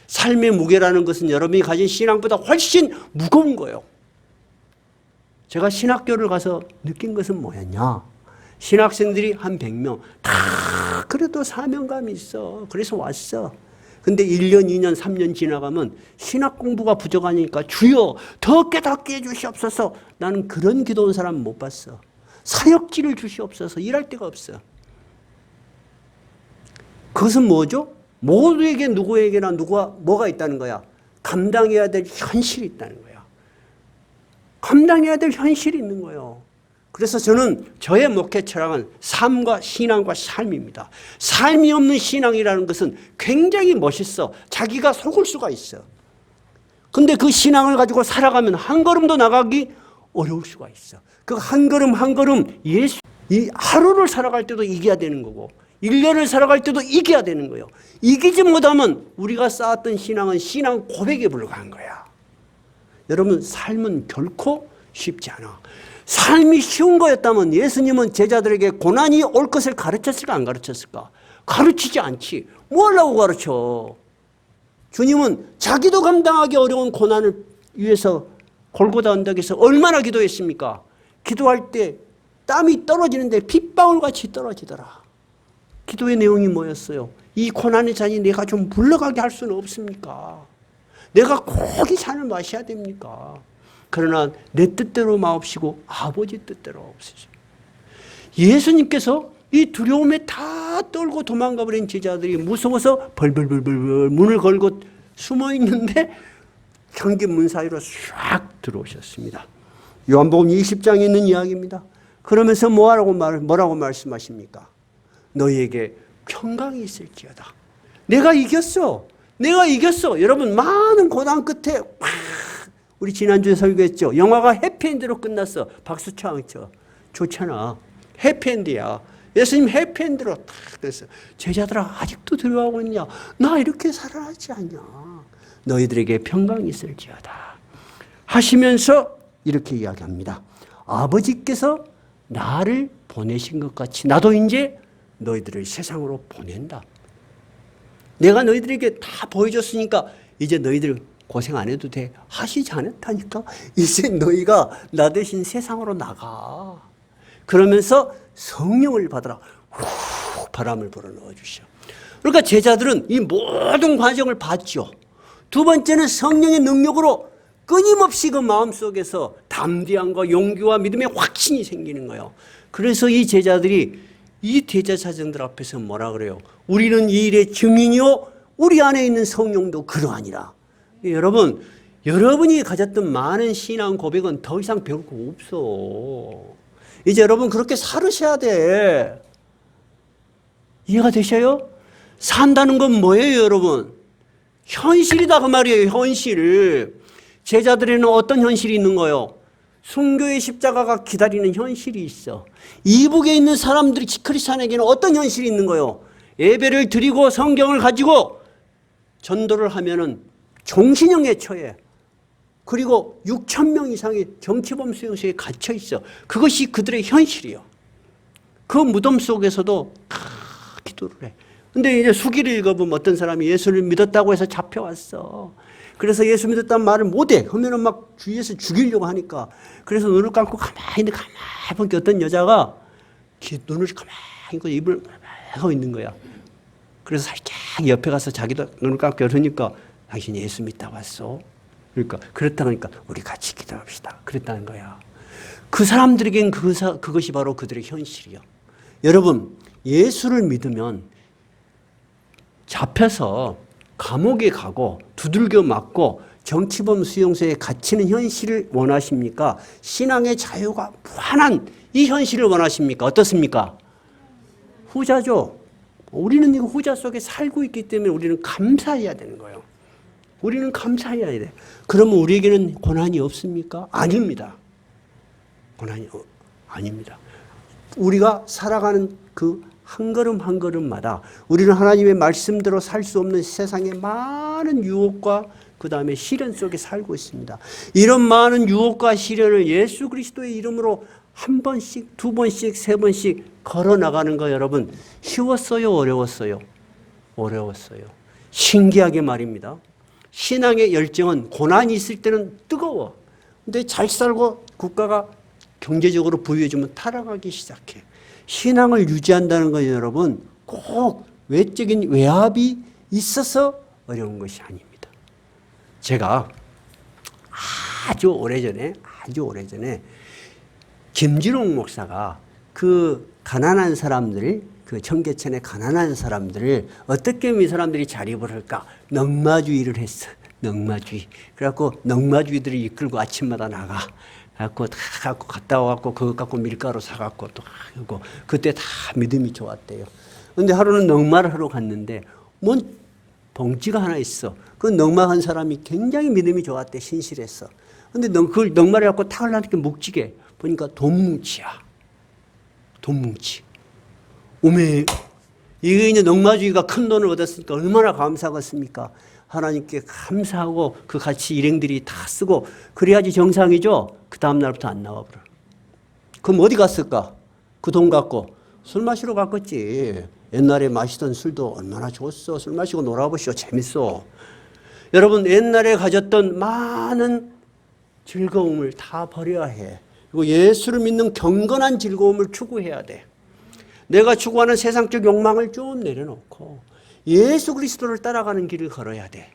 Speaker 1: 삶의 무게라는 것은 여러분이 가진 신앙보다 훨씬 무거운 거예요. 제가 신학교를 가서 느낀 것은 뭐였냐? 신학생들이 한 100명 다 그래도 사명감이 있어. 그래서 왔어. 근데 1년, 2년, 3년 지나가면 신학 공부가 부족하니까 주여 더 깨닫게 해주시옵소서. 나는 그런 기도한 사람 못 봤어. 사역지를 주시옵소서. 일할 데가 없어. 그것은 뭐죠? 모두에게 누구에게나 뭐가 있다는 거야? 감당해야 될 현실이 있다는 거야. 감당해야 될 현실이 있는 거예요. 그래서 저는 저의 목회 철학은 삶과 신앙과 삶입니다. 삶이 없는 신앙이라는 것은 굉장히 멋있어. 자기가 속을 수가 있어. 근데 그 신앙을 가지고 살아가면 한 걸음도 나가기 어려울 수가 있어. 그 한 걸음 한 걸음 이 하루를 살아갈 때도 이겨야 되는 거고 1년을 살아갈 때도 이겨야 되는 거예요. 이기지 못하면 우리가 쌓았던 신앙은 신앙 고백에 불과한 거야. 여러분 삶은 결코 쉽지 않아. 삶이 쉬운 거였다면 예수님은 제자들에게 고난이 올 것을 가르쳤을까 안 가르쳤을까? 가르치지 않지. 뭐 하려고 가르쳐? 주님은 자기도 감당하기 어려운 고난을 위해서 골고다 언덕에서 얼마나 기도했습니까? 기도할 때 땀이 떨어지는데 핏방울같이 떨어지더라. 기도의 내용이 뭐였어요? 이 고난의 잔이 내가 좀 물러가게 할 수는 없습니까? 내가 꼭 이 잔을 마셔야 됩니까? 그러나 내 뜻대로 마옵시고 아버지 뜻대로 없으시오. 예수님께서 이 두려움에 다 떨고 도망가 버린 제자들이 무서워서 벌벌벌벌 문을 걸고 숨어 있는데 현관문 사이로 쫙 들어오셨습니다. 요한복음 20장에 있는 이야기입니다. 그러면서 뭐라고 말씀하십니까? 너희에게 평강이 있을지어다. 내가 이겼어. 내가 이겼어. 여러분 많은 고난 끝에 우리 지난주에 설교했죠. 영화가 해피엔드로 끝났어. 박수 쳐 안 쳐. 좋잖아. 해피엔드야. 예수님 해피엔드로 딱 됐어. 제자들아 아직도 두려워하고 있냐? 나 이렇게 살아나지 않냐? 너희들에게 평강이 있을지어다. 하시면서 이렇게 이야기합니다. 아버지께서 나를 보내신 것 같이 나도 이제 너희들을 세상으로 보낸다. 내가 너희들에게 다 보여줬으니까 이제 너희들 고생 안 해도 돼. 하시지 않았다니까. 이제 너희가 나 대신 세상으로 나가. 그러면서 성령을 받아라. 후, 바람을 불어넣어 주시오. 그러니까 제자들은 이 모든 과정을 봤죠. 두 번째는 성령의 능력으로 끊임없이 그 마음속에서 담대함과 용기와 믿음의 확신이 생기는 거예요. 그래서 이 제자들이 이 대제사장들 앞에서 뭐라 그래요? 우리는 이 일의 증인이요 우리 안에 있는 성령도 그러하니라. 여러분, 여러분이 가졌던 많은 신앙 고백은 더 이상 배울 거 없어. 이제 여러분 그렇게 살으셔야 돼. 이해가 되셔요? 산다는 건 뭐예요, 여러분? 현실이다 그 말이에요, 현실. 제자들에는 어떤 현실이 있는 거예요? 순교의 십자가가 기다리는 현실이 있어. 이북에 있는 사람들이 크리스찬에게는 어떤 현실이 있는 거예요? 예배를 드리고 성경을 가지고 전도를 하면은 종신형에 처해. 그리고 6,000명 이상의 정치범 수용소에 갇혀 있어. 그것이 그들의 현실이요. 그 무덤 속에서도 기도를 해. 근데 이제 수기를 읽어보면 어떤 사람이 예수를 믿었다고 해서 잡혀왔어. 그래서 예수 믿었다는 말을 못해. 하면은 막 주위에서 죽이려고 하니까. 그래서 눈을 감고 가만히 보니까 어떤 여자가 눈을 가만히 입을 하고 있는 거야. 그래서 살짝 옆에 가서 자기도 눈을 감고 열으니까 당신이 예수 믿다 왔어. 그러니까 그렇다니까 우리 같이 기도합시다. 그랬다는 거야. 그 사람들에겐 그것이 바로 그들의 현실이요. 여러분, 예수를 믿으면 잡혀서 감옥에 가고 두들겨 맞고 정치범 수용소에 갇히는 현실을 원하십니까? 신앙의 자유가 무한한 이 현실을 원하십니까? 어떻습니까? 후자죠. 우리는 이 후자 속에 살고 있기 때문에 우리는 감사해야 되는 거예요. 우리는 감사해야 돼. 그러면 우리에게는 고난이 없습니까? 아닙니다. 고난이 아닙니다. 우리가 살아가는 그 한 걸음 한 걸음마다 우리는 하나님의 말씀대로 살 수 없는 세상의 많은 유혹과 그 다음에 시련 속에 살고 있습니다. 이런 많은 유혹과 시련을 예수 그리스도의 이름으로 한 번씩, 두 번씩, 세 번씩 걸어 나가는 거 여러분 쉬웠어요? 어려웠어요? 어려웠어요. 신기하게 말입니다. 신앙의 열정은 고난이 있을 때는 뜨거워. 근데 잘 살고 국가가 경제적으로 부유해지면 타락하기 시작해. 신앙을 유지한다는 건 여러분 꼭 외적인 외압이 있어서 어려운 것이 아닙니다. 제가 아주 오래전에 김진홍 목사가 그 가난한 사람들, 그 청계천의 가난한 사람들을 어떻게 하면 이 사람들이 자립을 할까? 넉마주의를 했어. 넉마주의. 그래갖고 넉마주의들이 이끌고 아침마다 나가. 갖고 다 갖고 갔다 와갖고 그거 갖고 밀가루 사갖고 또 하고 그때 다 믿음이 좋았대요. 근데 하루는 넉마를 하러 갔는데 뭔 봉지가 하나 있어. 그 넉마한 사람이 굉장히 믿음이 좋았대. 신실했어. 근데 그걸 넉마를 갖고 탁을 하니까 묵직해. 보니까 돈뭉치야. 돈뭉치. 오메 이게 이제 넉마주의가 큰 돈을 얻었으니까 얼마나 감사하겠습니까? 하나님께 감사하고 그 같이 일행들이 다 쓰고 그래야지 정상이죠. 그 다음 날부터 안 나와버려. 그럼 어디 갔을까? 그 돈 갖고 술 마시러 갔겠지. 옛날에 마시던 술도 얼마나 좋았어. 술 마시고 놀아보시오. 재밌어. 여러분 옛날에 가졌던 많은 즐거움을 다 버려야 해. 그리고 예수를 믿는 경건한 즐거움을 추구해야 돼. 내가 추구하는 세상적 욕망을 좀 내려놓고 예수 그리스도를 따라가는 길을 걸어야 돼.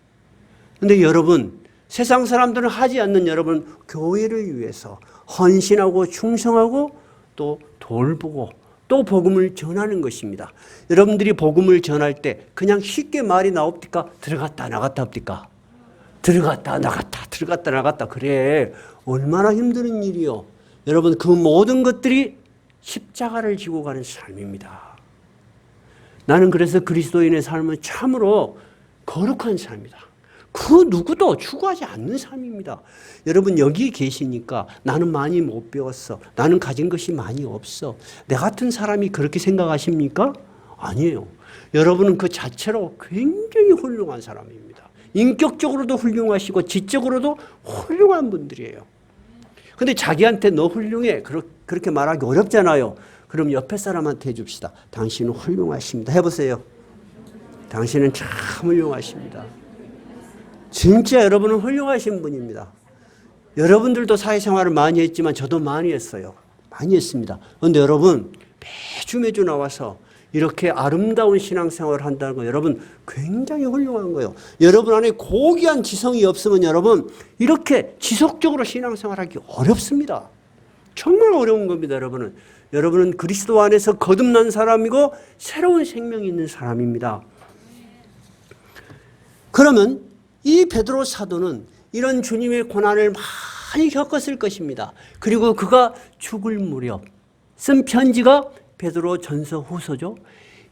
Speaker 1: 근데 여러분, 세상 사람들은 하지 않는 여러분, 교회를 위해서 헌신하고 충성하고 또 돌보고 또 복음을 전하는 것입니다. 여러분들이 복음을 전할 때 그냥 쉽게 말이 나옵니까? 들어갔다 나갔다 합니까? 들어갔다 나갔다 들어갔다 나갔다. 그래. 얼마나 힘든 일이요. 여러분 그 모든 것들이 십자가를 지고 가는 삶입니다. 나는 그래서 그리스도인의 삶은 참으로 거룩한 삶이다. 그 누구도 추구하지 않는 삶입니다. 여러분 여기 계시니까 나는 많이 못 배웠어. 나는 가진 것이 많이 없어. 내 같은 사람이 그렇게 생각하십니까? 아니에요. 여러분은 그 자체로 굉장히 훌륭한 사람입니다. 인격적으로도 훌륭하시고 지적으로도 훌륭한 분들이에요. 근데 자기한테 너 훌륭해. 그렇게 말하기 어렵잖아요. 그럼 옆에 사람한테 해줍시다. 당신은 훌륭하십니다. 해보세요. 당신은 참 훌륭하십니다. 진짜 여러분은 훌륭하신 분입니다. 여러분들도 사회생활을 많이 했지만 저도 많이 했어요. 많이 했습니다. 그런데 여러분 매주 나와서 이렇게 아름다운 신앙생활을 한다는 거 여러분 굉장히 훌륭한 거예요. 여러분 안에 고귀한 지성이 없으면 여러분 이렇게 지속적으로 신앙생활하기 어렵습니다. 정말 어려운 겁니다. 여러분은 그리스도 안에서 거듭난 사람이고 새로운 생명이 있는 사람입니다. 그러면 이 베드로 사도는 이런 주님의 고난을 많이 겪었을 것입니다. 그리고 그가 죽을 무렵 쓴 편지가 베드로 전서 후서죠.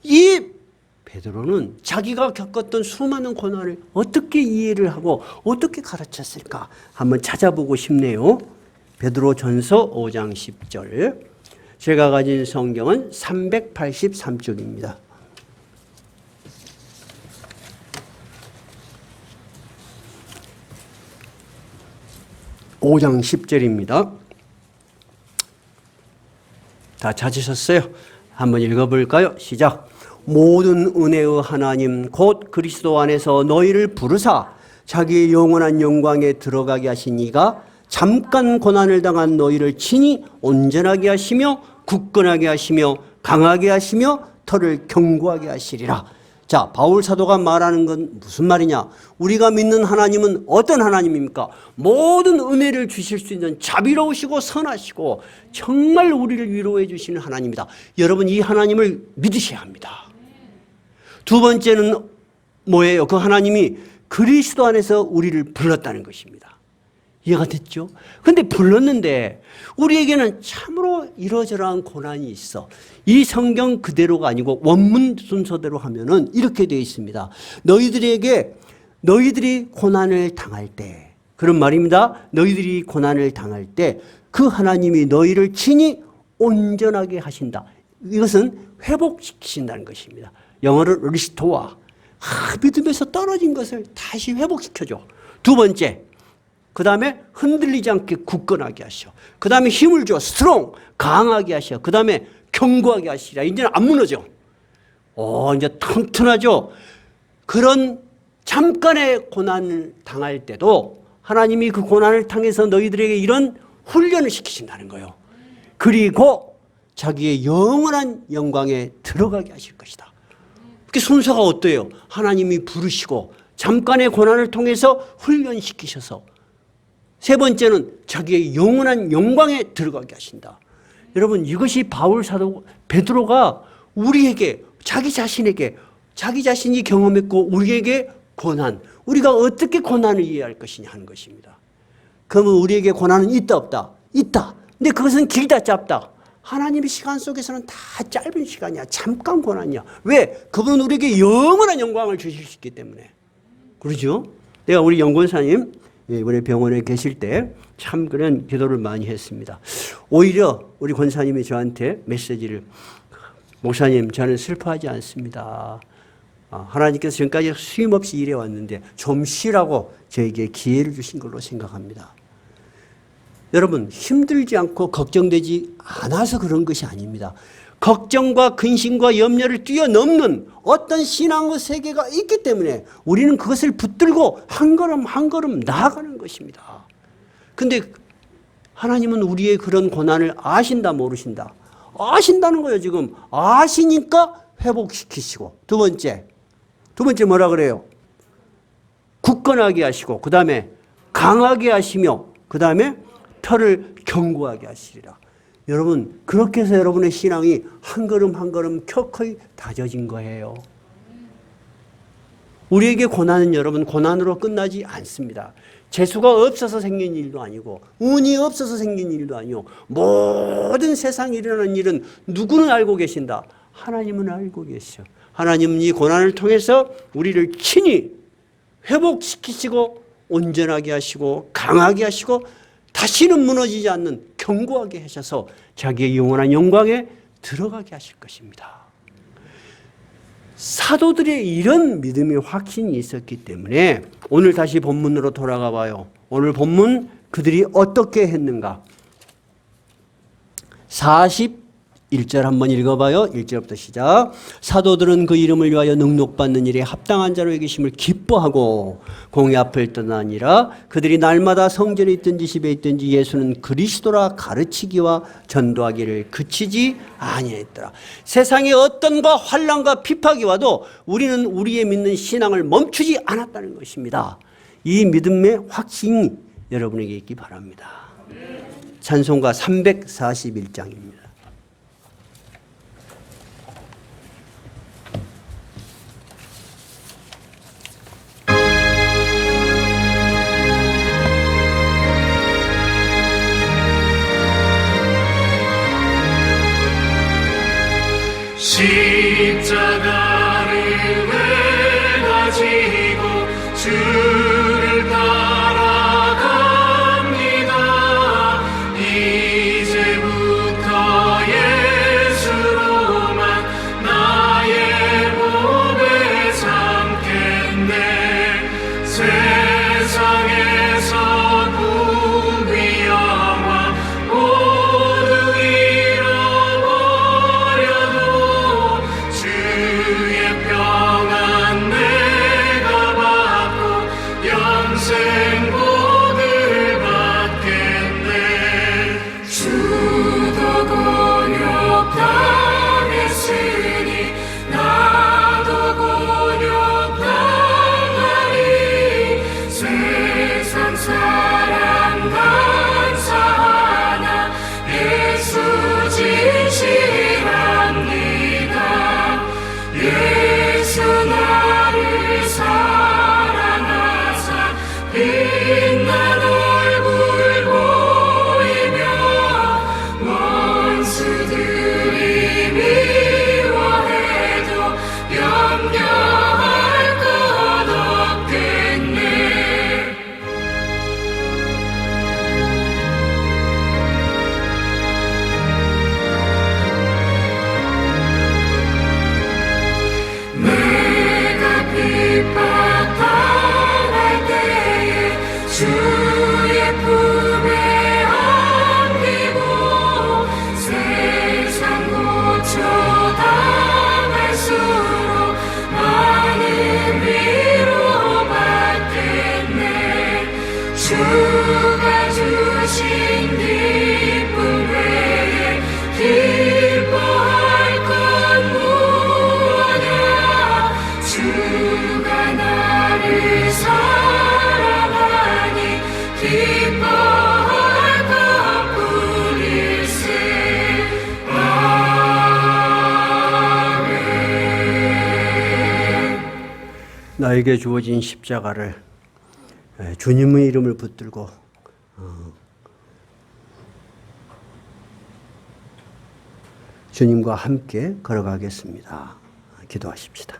Speaker 1: 이 베드로는 자기가 겪었던 수많은 고난을 어떻게 이해를 하고 어떻게 가르쳤을까 한번 찾아보고 싶네요. 베드로 전서 5장 10절. 제가 가진 성경은 383쪽입니다. 5장 10절입니다. 다 찾으셨어요? 한번 읽어볼까요? 시작. 모든 은혜의 하나님 곧 그리스도 안에서 너희를 부르사 자기의 영원한 영광에 들어가게 하신 이가 잠깐 고난을 당한 너희를 친히 온전하게 하시며 굳건하게 하시며 강하게 하시며 털을 견고하게 하시리라. 자, 바울 사도가 말하는 건 무슨 말이냐? 우리가 믿는 하나님은 어떤 하나님입니까? 모든 은혜를 주실 수 있는 자비로우시고 선하시고 정말 우리를 위로해 주시는 하나님이다. 여러분, 이 하나님을 믿으셔야 합니다. 두 번째는 뭐예요? 그 하나님이 그리스도 안에서 우리를 불렀다는 것입니다. 이해가 됐죠? 근데 불렀는데 우리에게는 참으로 이러저러한 고난이 있어. 이 성경 그대로가 아니고 원문 순서대로 하면은 이렇게 되어 있습니다. 너희들이 고난을 당할 때, 그런 말입니다. 너희들이 고난을 당할 때 그 하나님이 너희를 친히 온전하게 하신다. 이것은 회복시키신다는 것입니다. 영어로 리스토어. 믿음에서 떨어진 것을 다시 회복시켜줘. 두 번째, 그 다음에 흔들리지 않게 굳건하게 하셔. 그 다음에 힘을 줘. 스트롱, 강하게 하셔. 그 다음에 견고하게 하시라. 이제는 안 무너져. 이제 튼튼하죠. 그런 잠깐의 고난을 당할 때도 하나님이 그 고난을 통해서 너희들에게 이런 훈련을 시키신다는 거예요. 그리고 자기의 영원한 영광에 들어가게 하실 것이다. 그 순서가 어때요? 하나님이 부르시고 잠깐의 고난을 통해서 훈련시키셔서 세 번째는 자기의 영원한 영광에 들어가게 하신다. 여러분, 이것이 바울 사도 베드로가 우리에게, 자기 자신에게, 자기 자신이 경험했고 우리에게 고난, 우리가 어떻게 고난을 이해할 것이냐 하는 것입니다. 그러면 우리에게 고난은 있다 없다? 있다. 근데 그것은 길다 짧다? 하나님의 시간 속에서는 다 짧은 시간이야. 잠깐 고난이야. 왜? 그분은 우리에게 영원한 영광을 주실 수 있기 때문에. 그러죠? 내가 우리 연구원사님 이번에 병원에 계실 때 참 그런 기도를 많이 했습니다. 오히려 우리 권사님이 저한테 메시지를, 목사님, 저는 슬퍼하지 않습니다. 하나님께서 지금까지 쉼 없이 일해왔는데 좀 쉬라고 저에게 기회를 주신 걸로 생각합니다. 여러분, 힘들지 않고 걱정되지 않아서 그런 것이 아닙니다. 걱정과 근심과 염려를 뛰어넘는 어떤 신앙의 세계가 있기 때문에 우리는 그것을 붙들고 한 걸음 한 걸음 나아가는 것입니다. 근데 하나님은 우리의 그런 고난을 아신다 모르신다? 아신다는 거예요. 지금 아시니까 회복시키시고, 두 번째 뭐라 그래요? 굳건하게 하시고, 그 다음에 강하게 하시며, 그 다음에 털을 견고하게 하시리라. 여러분, 그렇게 해서 여러분의 신앙이 한 걸음 한 걸음 켜켜이 다져진 거예요. 우리에게 고난은 여러분, 고난으로 끝나지 않습니다. 재수가 없어서 생긴 일도 아니고 운이 없어서 생긴 일도 아니고 모든 세상에 일어나는 일은 누구는 알고 계신다? 하나님은 알고 계셔. 하나님은 이 고난을 통해서 우리를 친히 회복시키시고 온전하게 하시고 강하게 하시고 다시는 무너지지 않는 견고하게 하셔서 자기의 영원한 영광에 들어가게 하실 것입니다. 사도들의 이런 믿음의 확신이 있었기 때문에 오늘 다시 본문으로 돌아가 봐요. 오늘 본문 그들이 어떻게 했는가? 41절 한번 읽어봐요. 1절부터 시작. 사도들은 그 이름을 위하여 능록받는 일에 합당한 자로 여기심을 기뻐하고 공의 앞을 떠나니라. 그들이 날마다 성전에 있든지 집에 있든지 예수는 그리스도라 가르치기와 전도하기를 그치지 아니했더라. 세상에 어떤가 환난과 핍박이 와도 우리는 우리의 믿는 신앙을 멈추지 않았다는 것입니다. 이 믿음의 확신이 여러분에게 있기 바랍니다. 찬송가 341장입니다.
Speaker 2: 십자가를 내가 지고 주를 따라갑니다. 이제부터 예수로만 나의 몸에 삼겠네. 세상에서 구비영화 모두 잃어버려도 주의 평안 내가 받고
Speaker 3: 누가 나를 사랑하니 기뻐할 것뿐일세.
Speaker 1: 나에게 주어진 십자가를 주님의 이름을 붙들고 주님과 함께 걸어가겠습니다. 기도하십시다.